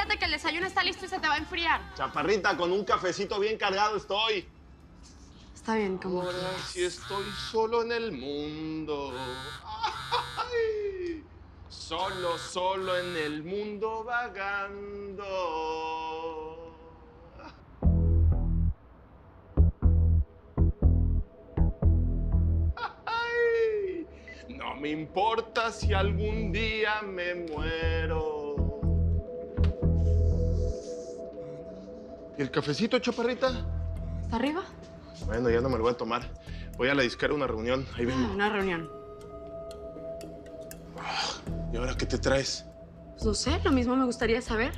apúrate que el desayuno está listo y se te va a enfriar. Chaparrita, con un cafecito bien cargado estoy. Está bien, como Ahora sí estoy solo en el mundo. Ay, solo en el mundo vagando. Ay, no me importa si algún día me muero. ¿Y el cafecito, Chaparrita? ¿Está arriba? Bueno, ya no me lo voy a tomar. Voy a la disquera a una reunión. Ahí vengo. Una reunión. ¿Y ahora qué te traes? Pues no sé, lo mismo me gustaría saber.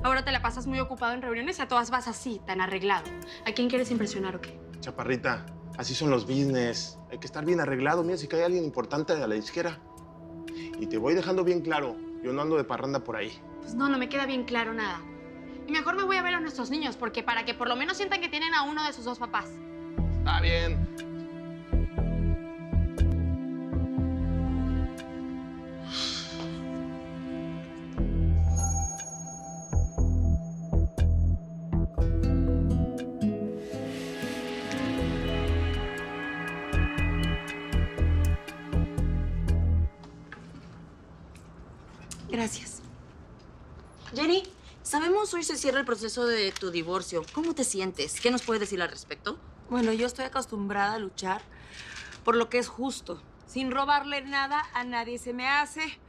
Ahora te la pasas muy ocupado en reuniones y a todas vas así, tan arreglado. ¿A quién quieres impresionar o qué? Chaparrita, así son los business. Hay que estar bien arreglado. Mira, si cae alguien importante a la disquera. Y te voy dejando bien claro, yo no ando de parranda por ahí. Pues no me queda bien claro nada. Y mejor me voy a ver a nuestros niños, porque para que por lo menos sientan que tienen a uno de sus dos papás. Está bien. Gracias. Jenny, sabemos hoy se cierra el proceso de tu divorcio. ¿Cómo te sientes? ¿Qué nos puedes decir al respecto? Bueno, yo estoy acostumbrada a luchar por lo que es justo, sin robarle nada a nadie. Se me hace,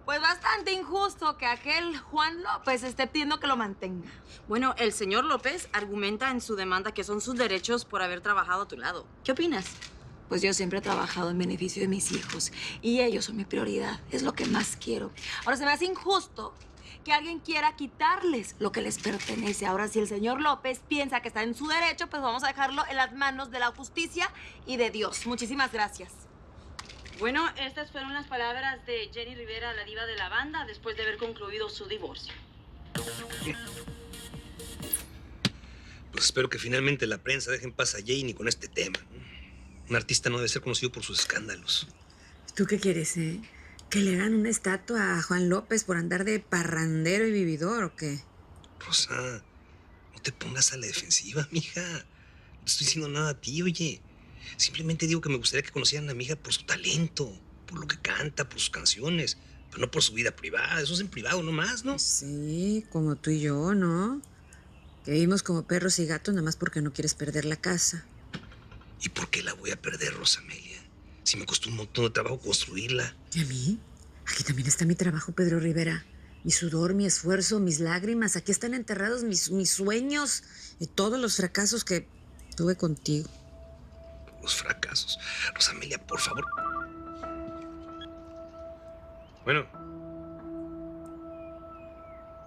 pues, bastante injusto que aquel Juan López esté pidiendo que lo mantenga. Bueno, el señor López argumenta en su demanda que son sus derechos por haber trabajado a tu lado. ¿Qué opinas? Pues yo siempre he trabajado en beneficio de mis hijos y ellos son mi prioridad. Es lo que más quiero. Ahora, se me hace injusto que alguien quiera quitarles lo que les pertenece. Ahora, si el señor López piensa que está en su derecho, pues vamos a dejarlo en las manos de la justicia y de Dios. Muchísimas gracias. Bueno, estas fueron las palabras de Jenny Rivera, la diva de la banda, después de haber concluido su divorcio. Pues espero que finalmente la prensa deje en paz a Janie con este tema. Un artista no debe ser conocido por sus escándalos. ¿Tú qué quieres, ¿Que le hagan una estatua a Juan López por andar de parrandero y vividor o qué? Rosa, no te pongas a la defensiva, mija. No te estoy diciendo nada a ti, oye. Simplemente digo que me gustaría que conocieran a mi hija por su talento, por lo que canta, por sus canciones, pero no por su vida privada. Eso es en privado nomás, ¿no? Sí, como tú y yo, ¿no? Que vivimos como perros y gatos nada más porque no quieres perder la casa. ¿Y por qué la voy a perder, Rosamelia? Si me costó un montón de trabajo construirla. ¿Y a mí? Aquí también está mi trabajo, Pedro Rivera. Mi sudor, mi esfuerzo, mis lágrimas. Aquí están enterrados mis sueños y todos los fracasos que tuve contigo. Los fracasos. Rosamelia, por favor. Bueno.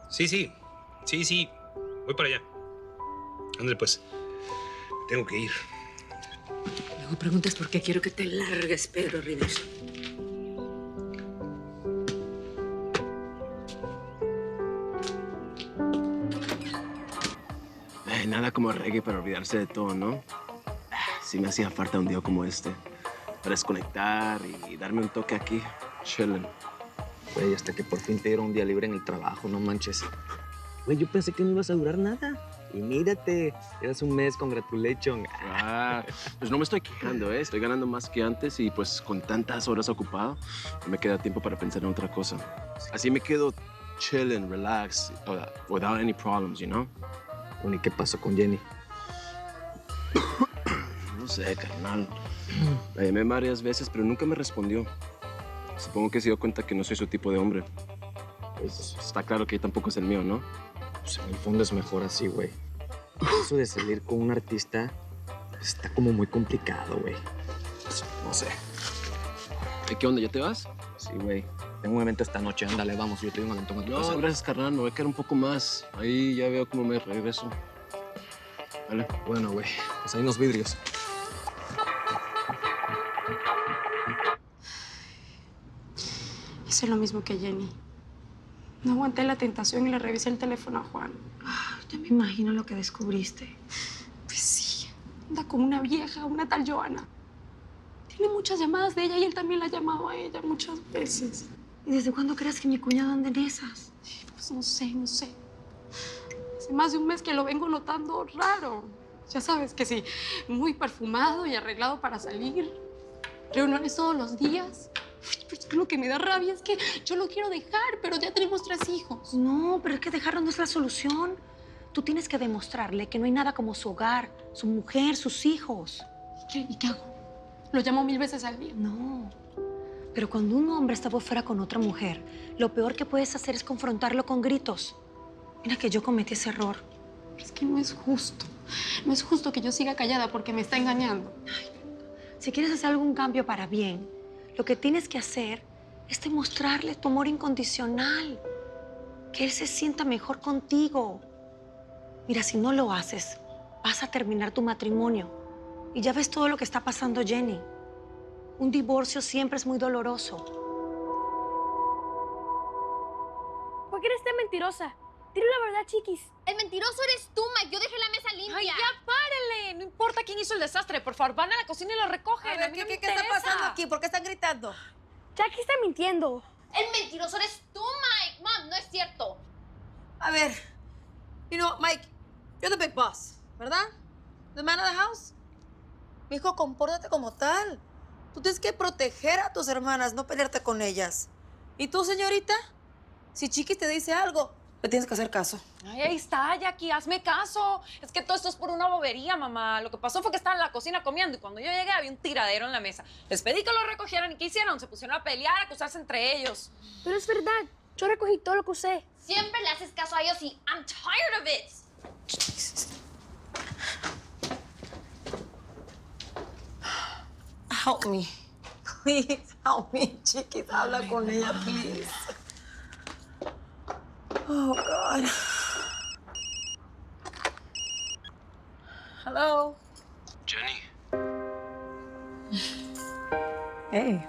Sí. Voy para allá. Ándale, pues. Tengo que ir. Luego preguntas por qué quiero que te largues, Pedro Rivera. Nada como reggae para olvidarse de todo, ¿no? Sí me hacía falta un día como este. Para desconectar y darme un toque aquí, chilling. Güey, hasta que por fin te dieron un día libre en el trabajo, no manches. Güey, yo pensé que no ibas a durar nada. Y mírate, eras un mes, congratulations. Pues no me estoy quejando, ¿eh? Estoy ganando más que antes y pues con tantas horas ocupado, no me queda tiempo para pensar en otra cosa. Así me quedo chilling, relax, without any problems, you know? Bueno, ¿y qué pasó con Jenny? No sé, carnal. La llamé varias veces, pero nunca me respondió. Supongo que se dio cuenta que no soy su tipo de hombre. Pues está claro que tampoco es el mío, ¿no? Pues en el fondo es mejor así, güey. Eso de salir con un artista está como muy complicado, güey. No sé. ¿Y qué onda? ¿Ya te vas? Sí, güey. Tengo un evento esta noche. Ándale, vamos. Yo te doy un aventón a tu casa. No, gracias, carnal. Me voy a quedar un poco más. Ahí ya veo cómo me regreso. Vale. Bueno, güey. Pues hay unos vidrios. Hice lo mismo que Jenny. No aguanté la tentación y le revisé el teléfono a Juan. Ya me imagino lo que descubriste. Pues sí, anda con una vieja, una tal Joana. Tiene muchas llamadas de ella y él también la ha llamado a ella muchas veces. ¿Y desde cuándo crees que mi cuñado anda en esas? Pues no sé. Hace más de un mes que lo vengo notando raro. Ya sabes que sí, muy perfumado y arreglado para salir. Reuniones todos los días. Pero es que lo que me da rabia es que yo lo quiero dejar, pero ya tenemos 3 hijos. No, pero es que dejarlo no es la solución. Tú tienes que demostrarle que no hay nada como su hogar, su mujer, sus hijos. ¿Y qué hago? Lo llamo 1000 veces al día. No. Pero cuando un hombre está por fuera con otra mujer, lo peor que puedes hacer es confrontarlo con gritos. Mira que yo cometí ese error. Es que no es justo. No es justo que yo siga callada porque me está engañando. Si quieres hacer algún cambio para bien, lo que tienes que hacer es demostrarle tu amor incondicional. Que él se sienta mejor contigo. Mira, si no lo haces, vas a terminar tu matrimonio. Y ya ves todo lo que está pasando, Jenny. Un divorcio siempre es muy doloroso. ¿Por qué eres tan mentirosa? Dile la verdad, chiquis. El mentiroso eres tú, Mike. Yo dejé la mesa limpia. Ay, ya párenle. No importa quién hizo el desastre. Por favor, van a la cocina y lo recogen. A ver, mí no ¿qué me está interesa. pasando aquí? ¿Por qué están gritando? Jackie está mintiendo. El mentiroso eres tú, Mike. Mom, no es cierto. A ver, Mike, you're the big boss, ¿verdad? The man of the house. Mijo, compórtate como tal. Tú tienes que proteger a tus hermanas, no pelearte con ellas. ¿Y tú, señorita? Si Chiquis te dice algo, le tienes que hacer caso. Ay, ahí está, Jackie, hazme caso. Es que todo esto es por una bobería, mamá. Lo que pasó fue que estaban en la cocina comiendo y cuando yo llegué había un tiradero en la mesa. Les pedí que lo recogieran y ¿qué hicieron? Se pusieron a pelear, a acusarse entre ellos. Pero es verdad. Yo recogí todo lo que usé. Siempre le haces caso a ellos y I'm tired of it. Help me. Please, help me. Chiquis, habla con ella, please. Oh, God. Hello. Jenny. Hey.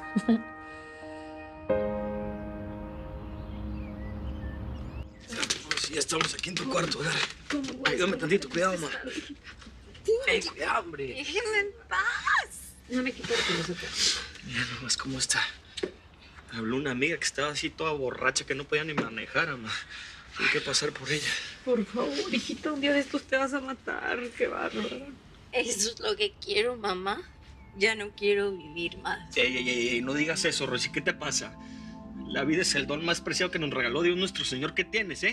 Pues ya estamos aquí en tu cuarto, dale. Ayúdame tantito, cuidado, mamá. Ey, cuidado, hombre. Déjenme en paz. No me quito el Mira nomás cómo está. Me habló una amiga que estaba así toda borracha que no podía ni manejar, mamá. Tuve que pasar por ella. Por favor, hijita, un día de estos te vas a matar. Qué bárbaro. Eso es lo que quiero, mamá. Ya no quiero vivir más. Ey, no digas eso, Rosy. ¿Qué te pasa? La vida es el don más preciado que nos regaló Dios nuestro Señor. ¿Qué tienes,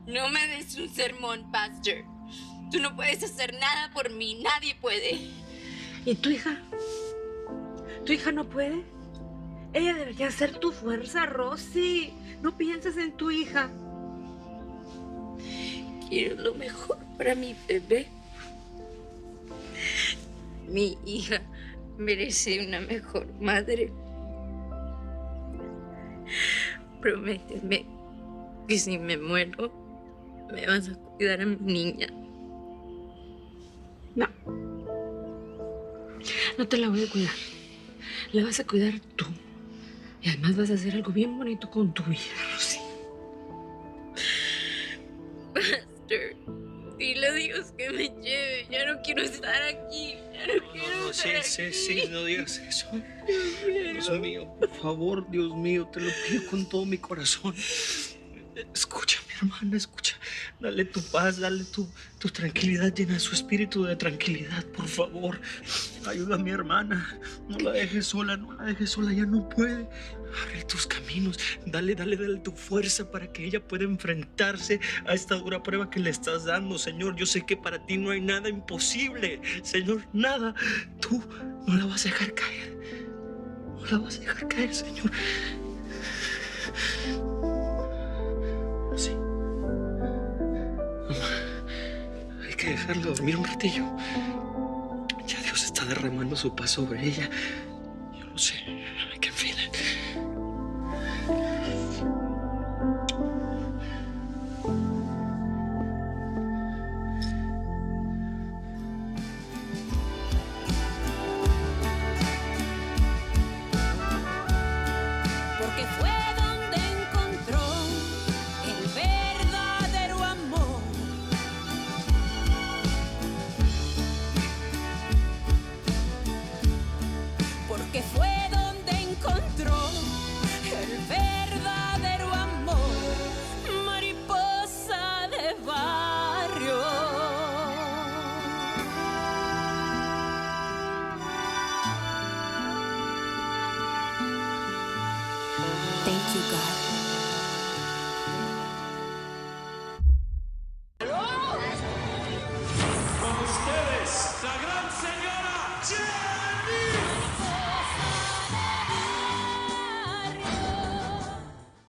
No me des un sermón, Pastor. Tú no puedes hacer nada por mí. Nadie puede. ¿Y tu hija? ¿Tu hija no puede? Ella debería ser tu fuerza, Rosy. No pienses en tu hija. Quiero lo mejor para mi bebé. Mi hija merece una mejor madre. Prométeme que si me muero, me vas a cuidar a mi niña. No. No te la voy a cuidar. La vas a cuidar tú. Y además vas a hacer algo bien bonito con tu hija, Rosy. Pastor, dile a Dios que me lleve. Ya no quiero estar aquí. Ya no quiero estar aquí. Sí, no digas eso. Dios mío, por favor, Dios mío, te lo pido con todo mi corazón. Escucha, mi hermana, escucha. Dale tu paz, dale tu tranquilidad, llena su espíritu de tranquilidad, por favor. Ayuda a mi hermana. No la dejes sola, ya no puede. Abre tus caminos, dale tu fuerza para que ella pueda enfrentarse a esta dura prueba que le estás dando, Señor. Yo sé que para ti no hay nada imposible, Señor, nada. Tú no la vas a dejar caer. No la vas a dejar caer, Señor. Sí. Mamá, hay que dejarla dormir un ratillo. Ya Dios está derramando su paz sobre ella. Yo lo sé. I can feel it.